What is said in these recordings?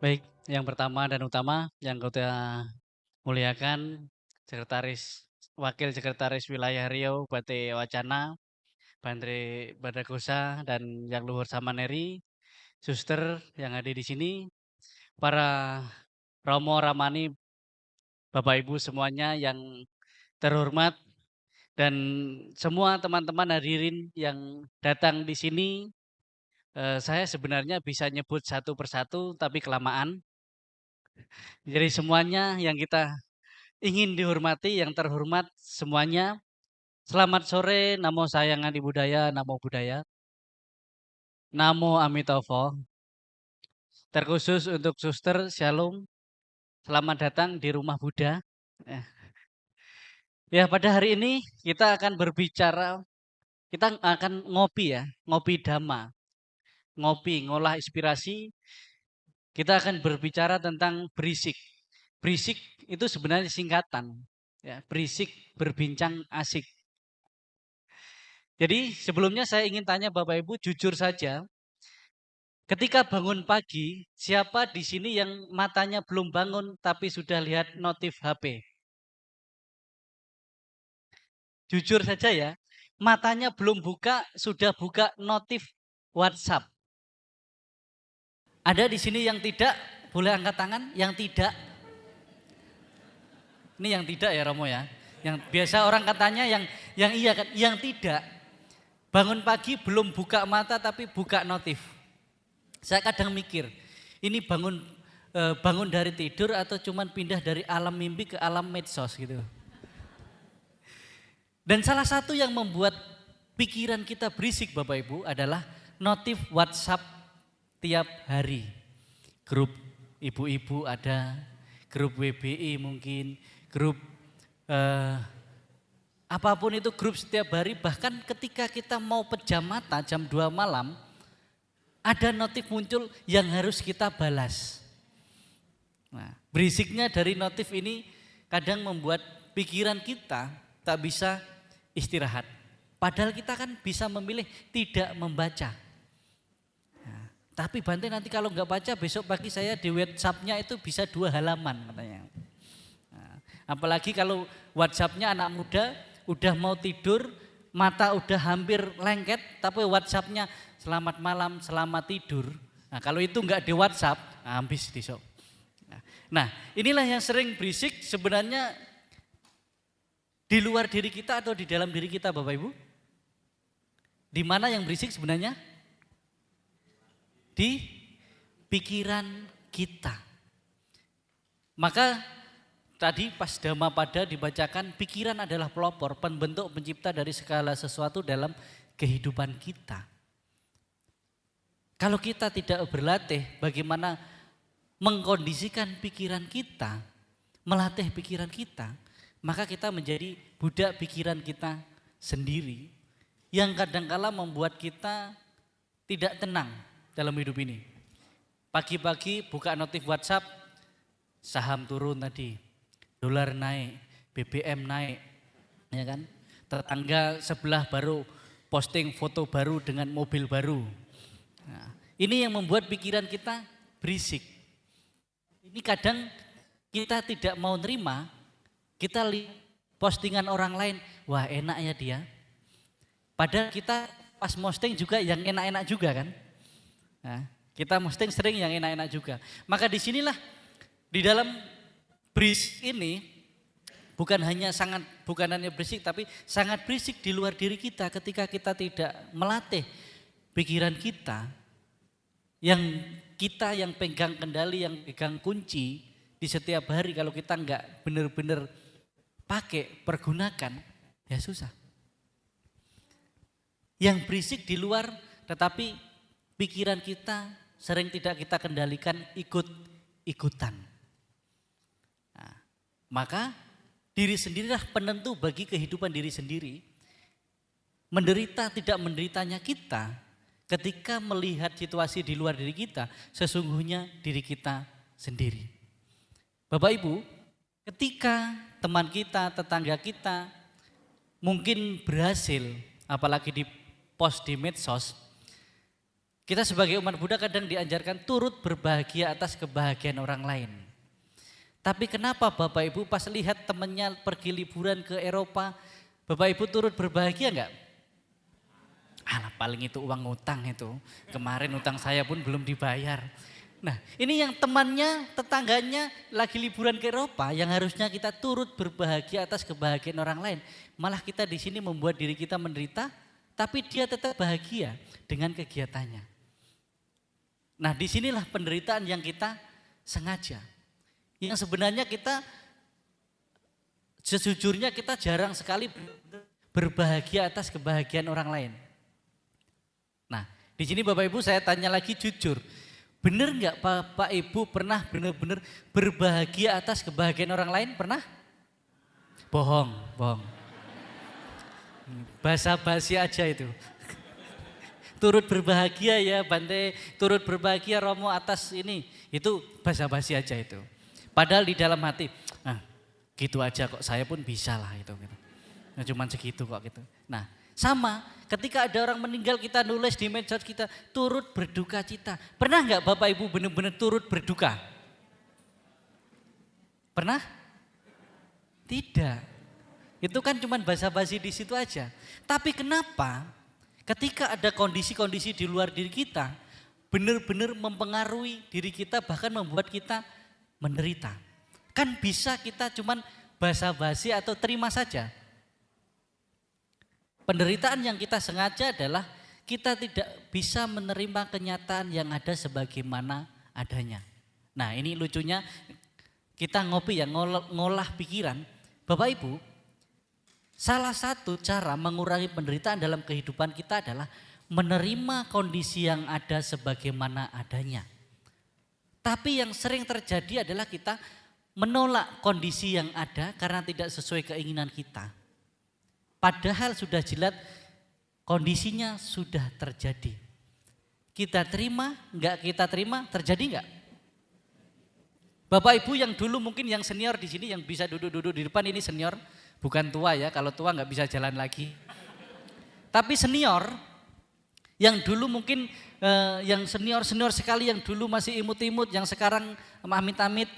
Baik, yang pertama dan utama yang kita muliakan Wakil Sekretaris Wilayah Riau Bate Wacana, Bante Badagosa dan Yang Luhur Samaneri, suster yang hadir di sini, para Romo Ramani, Bapak Ibu semuanya yang terhormat dan semua teman-teman hadirin yang datang di sini, saya sebenarnya bisa nyebut satu persatu tapi kelamaan. Jadi semuanya yang kita ingin dihormati, yang terhormat semuanya. Selamat sore, Namo Sayang Adi Budaya, Namo Buddhaya, Namo Amitofo. Terkhusus untuk suster, Shalom, selamat datang di rumah Buddha. Eh, Ya pada hari ini kita akan ngopi ya, ngopi Dhamma, ngopi, ngolah inspirasi. Kita akan berbicara tentang berisik. Berisik itu sebenarnya singkatan, ya, berisik, berbincang, asik. Jadi sebelumnya saya ingin tanya Bapak Ibu jujur saja, ketika bangun pagi, siapa di sini yang matanya belum bangun tapi sudah lihat notif HP? Jujur saja ya, matanya belum buka sudah buka notif WhatsApp. Ada di sini yang tidak? Boleh angkat tangan? Yang tidak? Ini yang tidak ya Romo ya. Yang biasa orang katanya yang iya kan, yang tidak. Bangun pagi belum buka mata tapi buka notif. Saya kadang mikir, ini bangun dari tidur atau cuman pindah dari alam mimpi ke alam medsos gitu. Dan salah satu yang membuat pikiran kita berisik Bapak Ibu adalah notif WhatsApp tiap hari. Grup ibu-ibu ada, grup WBI mungkin, grup apapun itu grup setiap hari. Bahkan ketika kita mau pejam mata jam 2 malam, ada notif muncul yang harus kita balas. Nah, berisiknya dari notif ini kadang membuat pikiran kita tak bisa istirahat. Padahal kita kan bisa memilih tidak membaca. Nah, tapi Bante nanti kalau nggak baca besok pagi saya di WhatsApp-nya itu bisa 2 halaman katanya. Nah, apalagi kalau WhatsApp-nya anak muda udah mau tidur, mata udah hampir lengket, tapi WhatsApp-nya selamat malam, selamat tidur. Nah, kalau itu nggak di WhatsApp, habis besok. Nah, inilah yang sering berisik sebenarnya di luar diri kita atau di dalam diri kita Bapak Ibu? Di mana yang berisik sebenarnya? Di pikiran kita. Maka tadi pas Dhammapada dibacakan, pikiran adalah pelopor, pembentuk pencipta dari segala sesuatu dalam kehidupan kita. Kalau kita tidak berlatih bagaimana mengkondisikan pikiran kita, melatih pikiran kita, maka kita menjadi budak pikiran kita sendiri yang kadangkala membuat kita tidak tenang dalam hidup ini. Pagi-pagi buka notif WhatsApp, saham turun tadi, dolar naik, BBM naik, ya kan? Tetangga sebelah baru posting foto baru dengan mobil baru. Nah, ini yang membuat pikiran kita berisik. Ini kadang kita tidak mau nerima, kita lihat postingan orang lain, wah enak ya dia. Padahal kita pas posting juga yang enak-enak juga kan. Nah, kita posting sering yang enak-enak juga. Maka disinilah di dalam berisik ini bukan hanya berisik tapi sangat berisik di luar diri kita ketika kita tidak melatih pikiran kita yang pegang kendali, yang pegang kunci di setiap hari. Kalau kita enggak benar-benar pakai, pergunakan, ya susah. Yang berisik di luar tetapi pikiran kita sering tidak kita kendalikan, ikut-ikutan. Nah, maka diri sendirilah penentu bagi kehidupan diri sendiri. Menderita tidak menderitanya kita ketika melihat situasi di luar diri kita, sesungguhnya diri kita sendiri. Bapak Ibu, ketika teman kita, tetangga kita mungkin berhasil, apalagi di post di medsos, Kita sebagai umat Buddha kadang diajarkan turut berbahagia atas kebahagiaan orang lain. Tapi kenapa Bapak Ibu pas lihat temannya pergi liburan ke Eropa, Bapak Ibu turut berbahagia enggak? Alah paling itu uang utang itu, kemarin utang saya pun belum dibayar. Nah ini yang temannya, tetangganya lagi liburan ke Eropa yang harusnya kita turut berbahagia atas kebahagiaan orang lain. Malah kita di sini membuat diri kita menderita, tapi dia tetap bahagia dengan kegiatannya. Nah disinilah penderitaan yang kita sengaja. Yang sebenarnya kita, sejujurnya kita jarang sekali berbahagia atas kebahagiaan orang lain. Nah, di sini Bapak Ibu saya tanya lagi jujur, benar nggak Bapak Ibu pernah benar-benar berbahagia atas kebahagiaan orang lain? Pernah? Bohong. Basa-basi aja itu. Turut berbahagia ya Bante, turut berbahagia Romo atas ini, itu basa-basi aja itu. Padahal di dalam hati, gitu aja kok saya pun bisa lah itu. Nah, cuman segitu kok gitu. Nah sama, ketika ada orang meninggal kita nulis di medsos kita turut berduka cita. Pernah nggak Bapak Ibu benar-benar turut berduka? Pernah? Tidak. Itu kan cuma basa-basi di situ aja. Tapi kenapa ketika ada kondisi-kondisi di luar diri kita benar-benar mempengaruhi diri kita bahkan membuat kita menderita. Kan bisa kita cuma basa-basi atau terima saja. Penderitaan yang kita sengaja adalah kita tidak bisa menerima kenyataan yang ada sebagaimana adanya. Nah ini lucunya kita ngopi ya, ngolah pikiran. Bapak Ibu, salah satu cara mengurangi penderitaan dalam kehidupan kita adalah menerima kondisi yang ada sebagaimana adanya. Tapi yang sering terjadi adalah kita menolak kondisi yang ada karena tidak sesuai keinginan kita. Padahal sudah jelas kondisinya sudah terjadi. Kita terima, enggak kita terima, terjadi enggak? Bapak Ibu yang dulu mungkin yang senior di sini yang bisa duduk-duduk di depan ini senior, bukan tua ya, kalau tua enggak bisa jalan lagi. Tapi senior yang dulu mungkin yang senior sekali yang dulu masih imut-imut, yang sekarang amit-amit.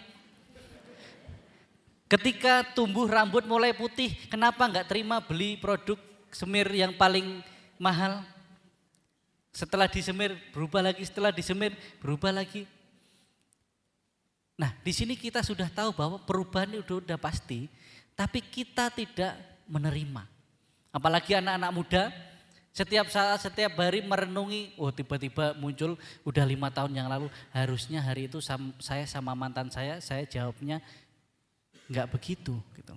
Ketika tumbuh rambut mulai putih, kenapa enggak terima beli produk semir yang paling mahal? Setelah disemir berubah lagi, setelah disemir berubah lagi. Nah, di sini kita sudah tahu bahwa perubahan itu sudah pasti, tapi kita tidak menerima. Apalagi anak-anak muda, setiap saat, setiap hari merenungi, oh tiba-tiba muncul udah 5 tahun yang lalu, harusnya hari itu saya sama mantan saya jawabnya enggak begitu gitu.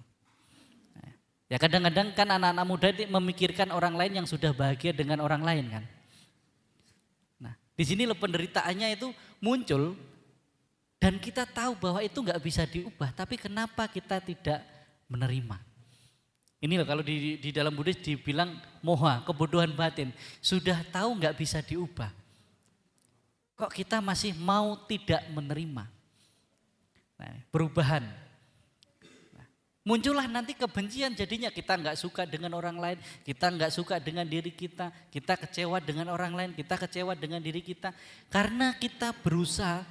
Ya kadang-kadang kan anak-anak muda memikirkan orang lain yang sudah bahagia dengan orang lain kan. Nah, di sini penderitaannya itu muncul dan kita tahu bahwa itu enggak bisa diubah, tapi kenapa kita tidak menerima? Ini loh kalau di dalam Buddhis dibilang moha, kebodohan batin. Sudah tahu enggak bisa diubah. Kok kita masih mau tidak menerima? Nah, perubahan. Muncullah nanti kebencian, jadinya kita enggak suka dengan orang lain, kita enggak suka dengan diri kita kecewa dengan orang lain, kita kecewa dengan diri kita. Karena kita berusaha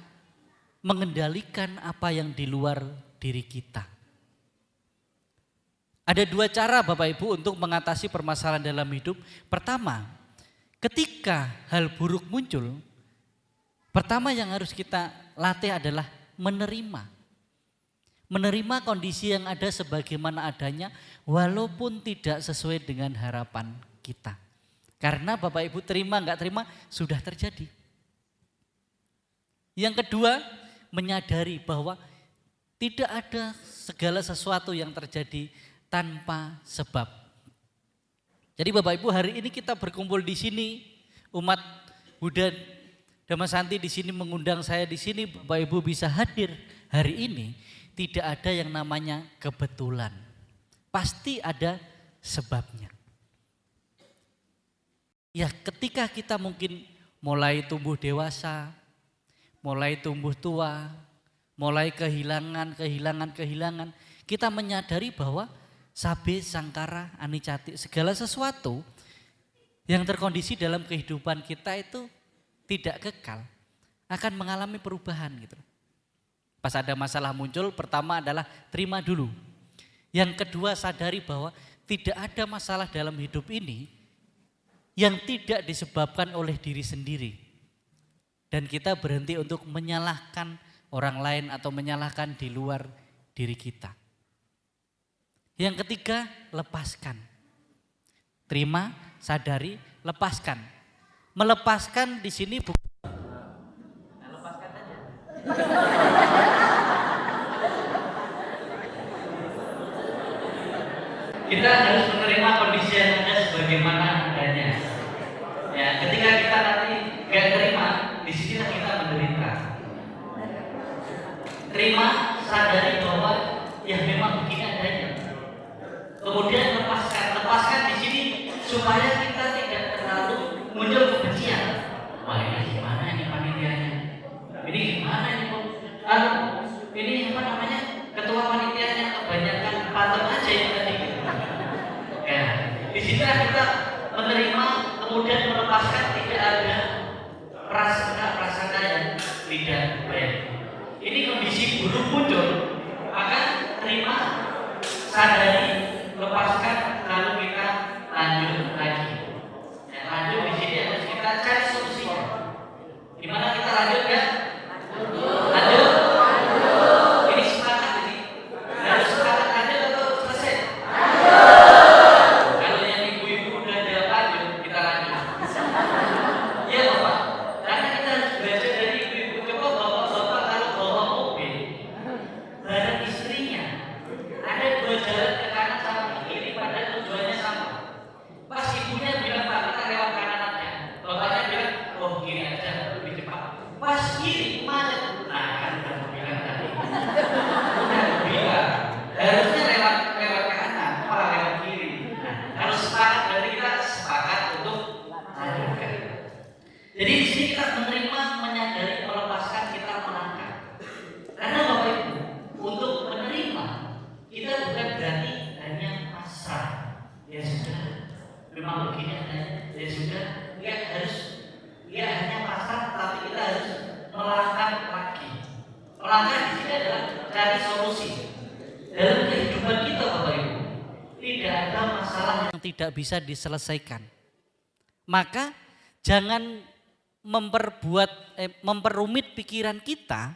mengendalikan apa yang di luar diri kita. Ada 2 cara Bapak Ibu untuk mengatasi permasalahan dalam hidup. Pertama, ketika hal buruk muncul, pertama yang harus kita latih adalah menerima. Menerima kondisi yang ada sebagaimana adanya walaupun tidak sesuai dengan harapan kita. Karena Bapak Ibu terima enggak terima sudah terjadi. Yang kedua, menyadari bahwa tidak ada segala sesuatu yang terjadi tanpa sebab. Jadi Bapak Ibu hari ini kita berkumpul di sini, umat Buddha Dhammasanti di sini mengundang saya di sini, Bapak Ibu bisa hadir hari ini. Tidak ada yang namanya kebetulan. Pasti ada sebabnya. Ya ketika kita mungkin mulai tumbuh dewasa, mulai tumbuh tua, mulai kehilangan, kita menyadari bahwa sabe sangkara anicati, segala sesuatu yang terkondisi dalam kehidupan kita itu tidak kekal, akan mengalami perubahan gitu. Pas ada masalah muncul, pertama adalah terima dulu. Yang kedua sadari bahwa tidak ada masalah dalam hidup ini yang tidak disebabkan oleh diri sendiri. Dan kita berhenti untuk menyalahkan orang lain atau menyalahkan di luar diri kita. Yang ketiga, lepaskan. Terima, sadari, lepaskan. Melepaskan di sini bukan lepaskan saja. Kita harus menerima kondisi yang ada sebagaimana adanya. Ya, ketika kita nanti gak terima, di sinilah kita menderita. Terima, sadari bahwa ya memang begini adanya. Kemudian lepaskan di sini supaya kita tidak terlalu muncul kebencian. Wah, ini gimana ini panitianya? Ini gimana ini ini apa namanya? Ketua panitianya kebanyakan patung aja yang tadi. Ya, di sinilah kita menerima kemudian melepaskan, tidak ada prasangka yang tidak baik. Ini kondisi buruk muncul, maka terima, sadari, lepaskan, lalu kita lanjut lagi. Ya, lanjut di sini harus kita cari solusinya. Gimana kita lanjut ya? Lanjut. Ini sepakat ini. Harus sepakat lanjut atau selesai? Kalau yang ibu-ibu udah ada lanjut, kita lanjut. Iya Bapak. Karena kita harus belajar dari ibu-ibu. Coba bapak-bapak kalau bawa mobil bareng istrinya, ada dua jalan ke kanan sama ke kiri, padahal tujuannya sama. Pas ibunya bilang Pak, kita lewat kanan aja. Bapaknya bilang, oh kiri aja lebih cepat. Pas kiri macet. Nah kan udah bilang tadi. Udah bilang harusnya lewat kanan, malah lewat kiri. Nah, harus sepakat, berarti kita sepakat untuk lanjutkan. Jadi di sini kita menerima, menyadari, melepaskan, kita melangkah. Karena Bapak Ibu, untuk menerima kita bukan berarti hanya pasrah. Ya sudah, memang begini adanya. Ya sudah, ya hanya pasrah, tapi kita harus melangkah lagi. Melangkah di sini adalah cari solusi. Dalam kehidupan kita Bapak Ibu, tidak ada masalah yang tidak bisa diselesaikan. Maka jangan memperumit pikiran kita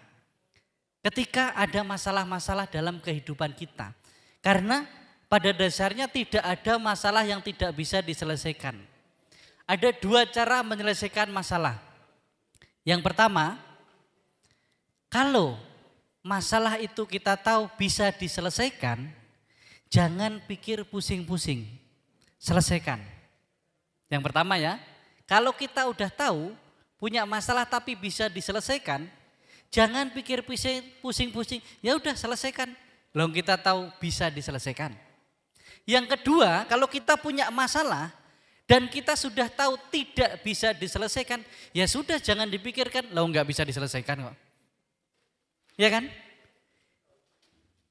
ketika ada masalah-masalah dalam kehidupan kita. Karena pada dasarnya tidak ada masalah yang tidak bisa diselesaikan. Ada dua cara menyelesaikan masalah. Yang pertama, kalau masalah itu kita tahu bisa diselesaikan, jangan pikir pusing-pusing, selesaikan. Yang pertama ya, kalau kita udah tahu punya masalah tapi bisa diselesaikan, jangan pikir pusing-pusing, ya udah selesaikan. Belum kita tahu bisa diselesaikan. Yang kedua, kalau kita punya masalah dan kita sudah tahu tidak bisa diselesaikan, ya sudah jangan dipikirkan, lo nggak bisa diselesaikan kok. Ya kan?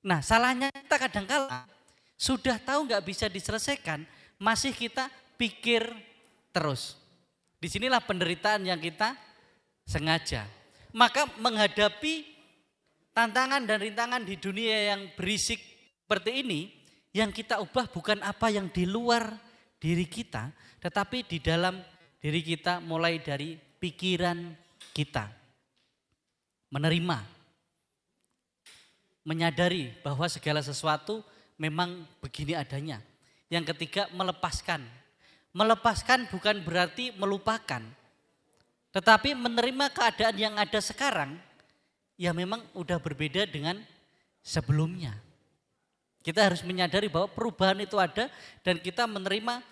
Nah salahnya kita kadang-kala sudah tahu nggak bisa diselesaikan, masih kita pikir terus. Disinilah penderitaan yang kita sengaja. Maka menghadapi tantangan dan rintangan di dunia yang berisik seperti ini, yang kita ubah bukan apa yang di luar diri kita, tetapi di dalam diri kita, mulai dari pikiran kita. Menerima, menyadari bahwa segala sesuatu memang begini adanya. Yang ketiga, melepaskan. Melepaskan bukan berarti melupakan, tetapi menerima keadaan yang ada sekarang, ya memang udah berbeda dengan sebelumnya. Kita harus menyadari bahwa perubahan itu ada dan kita menerima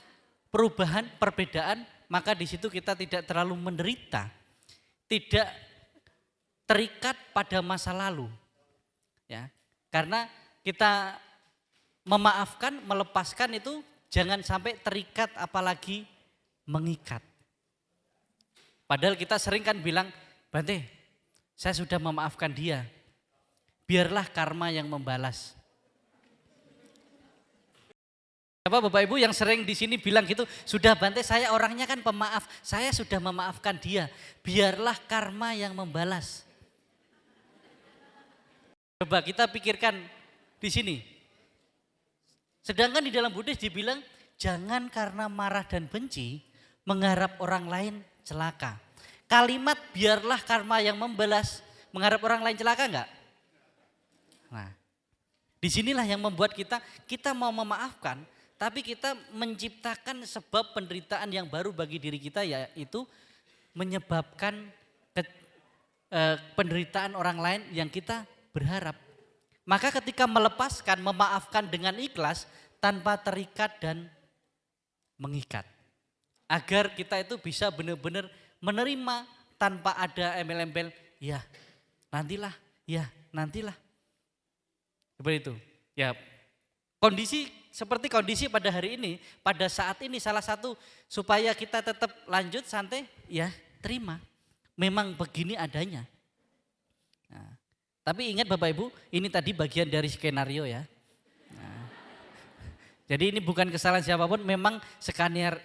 perubahan, perbedaan, maka di situ kita tidak terlalu menderita, tidak terikat pada masa lalu. Ya, karena kita memaafkan, melepaskan itu jangan sampai terikat apalagi mengikat. Padahal kita sering kan bilang, Bante, saya sudah memaafkan dia, biarlah karma yang membalas. Apa Bapak Ibu yang sering di sini bilang gitu, sudah Bante saya orangnya kan pemaaf, saya sudah memaafkan dia, biarlah karma yang membalas. Coba kita pikirkan di sini. Sedangkan di dalam Buddhis dibilang, jangan karena marah dan benci mengharap orang lain celaka. Kalimat biarlah karma yang membalas, mengharap orang lain celaka enggak? Nah, disinilah yang membuat kita mau memaafkan, tapi kita menciptakan sebab penderitaan yang baru bagi diri kita, yaitu menyebabkan penderitaan orang lain yang kita berharap. Maka ketika melepaskan, memaafkan dengan ikhlas tanpa terikat dan mengikat. Agar kita itu bisa benar-benar menerima tanpa ada embel-embel, ya nantilah, ya nantilah. Seperti itu. Ya, seperti kondisi pada hari ini, pada saat ini salah satu supaya kita tetap lanjut santai, ya terima. Memang begini adanya. Nah, tapi ingat Bapak Ibu, ini tadi bagian dari skenario ya. Nah, jadi ini bukan kesalahan siapapun, memang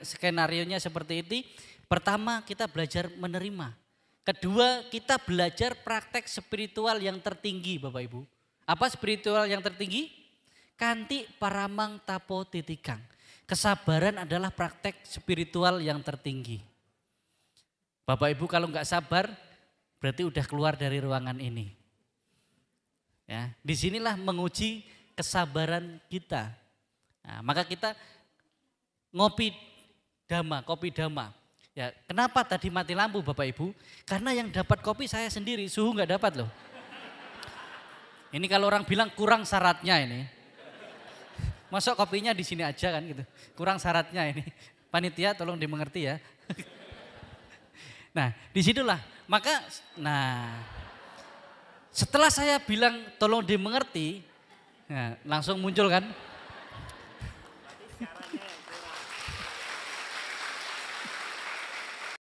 skenarionya seperti itu. Pertama kita belajar menerima. Kedua kita belajar praktek spiritual yang tertinggi Bapak Ibu. Apa spiritual yang tertinggi? Kanti paramang tapo titikang. Kesabaran adalah praktek spiritual yang tertinggi. Bapak Ibu kalau nggak sabar berarti udah keluar dari ruangan ini. Ya, disinilah menguji kesabaran kita. Nah, maka kita kopi dhamma. Ya, kenapa tadi mati lampu Bapak Ibu? Karena yang dapat kopi saya sendiri, suhu nggak dapat loh. Ini kalau orang bilang kurang syaratnya ini. Masuk kopinya di sini aja kan gitu. Kurang syaratnya ini. Panitia tolong dimengerti ya. Nah, disitulah. Maka, setelah saya bilang tolong dimengerti, nah, langsung muncul kan.